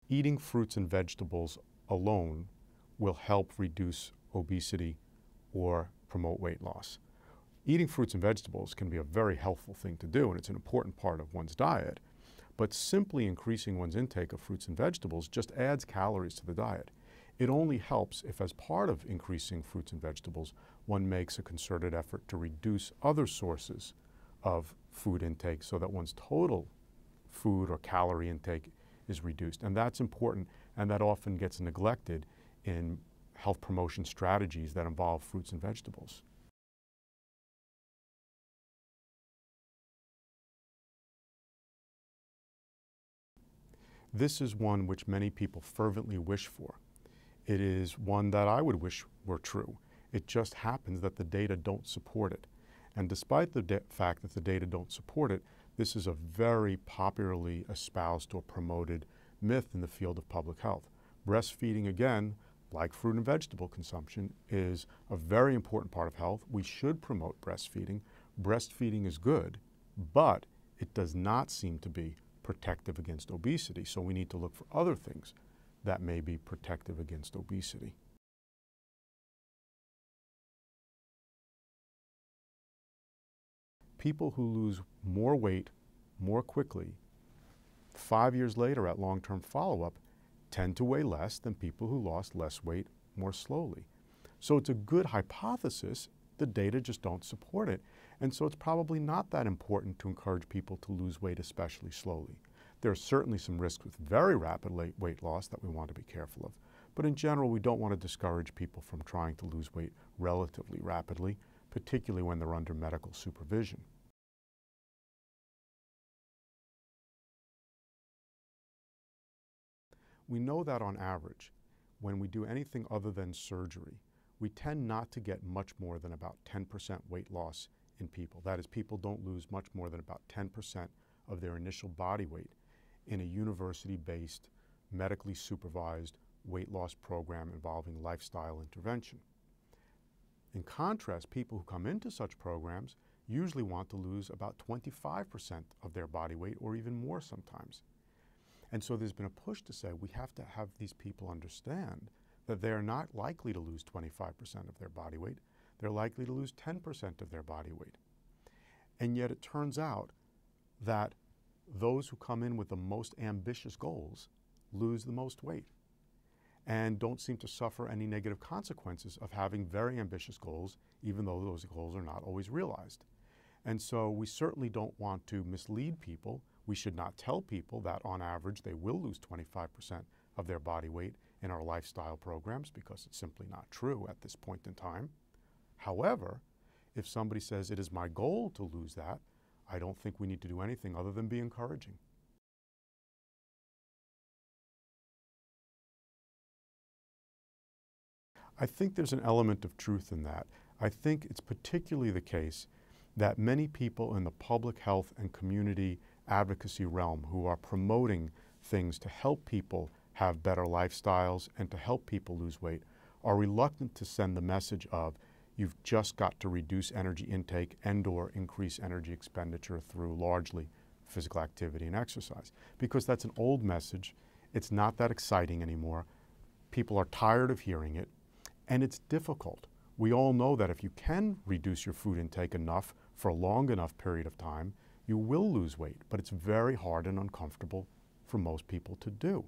eating fruits and vegetables alone will help reduce obesity or promote weight loss. Eating fruits and vegetables can be a very helpful thing to do, and it's an important part of one's diet. But simply increasing one's intake of fruits and vegetables just adds calories to the diet. It only helps if, as part of increasing fruits and vegetables, one makes a concerted effort to reduce other sources of food intake so that one's total food or calorie intake is reduced. And that's important, and that often gets neglected in health promotion strategies that involve fruits and vegetables. This is one which many people fervently wish for. It is one that I would wish were true. It just happens that the data don't support it. And despite the fact that the data don't support it, this is a very popularly espoused or promoted myth in the field of public health. Breastfeeding, again, like fruit and vegetable consumption, is a very important part of health. We should promote breastfeeding. Breastfeeding is good, but it does not seem to be protective against obesity. So we need to look for other things that may be protective against obesity. People who lose more weight more quickly 5 years later at long-term follow-up tend to weigh less than people who lost less weight more slowly. So it's a good hypothesis. The data just don't support it. And so it's probably not that important to encourage people to lose weight, especially slowly. There are certainly some risks with very rapid weight loss that we want to be careful of. But in general, we don't want to discourage people from trying to lose weight relatively rapidly, particularly when they're under medical supervision. We know that on average, when we do anything other than surgery, we tend not to get much more than about 10% weight loss in people. That is, people don't lose much more than about 10% of their initial body weight in a university-based, medically supervised weight loss program involving lifestyle intervention. In contrast, people who come into such programs usually want to lose about 25% of their body weight, or even more sometimes. And so there's been a push to say we have to have these people understand that they're not likely to lose 25% of their body weight. They're likely to lose 10% of their body weight. And yet it turns out that those who come in with the most ambitious goals lose the most weight and don't seem to suffer any negative consequences of having very ambitious goals, even though those goals are not always realized. And so we certainly don't want to mislead people. We should not tell people that on average they will lose 25% of their body weight in our lifestyle programs, because it's simply not true at this point in time. However, if somebody says it is my goal to lose that, I don't think we need to do anything other than be encouraging. I think there's an element of truth in that. I think it's particularly the case that many people in the public health and community advocacy realm who are promoting things to help people have better lifestyles and to help people lose weight are reluctant to send the message of you've just got to reduce energy intake and/or increase energy expenditure through largely physical activity and exercise. Because that's an old message. It's not that exciting anymore. People are tired of hearing it, and it's difficult. We all know that if you can reduce your food intake enough for a long enough period of time, you will lose weight, but it's very hard and uncomfortable for most people to do.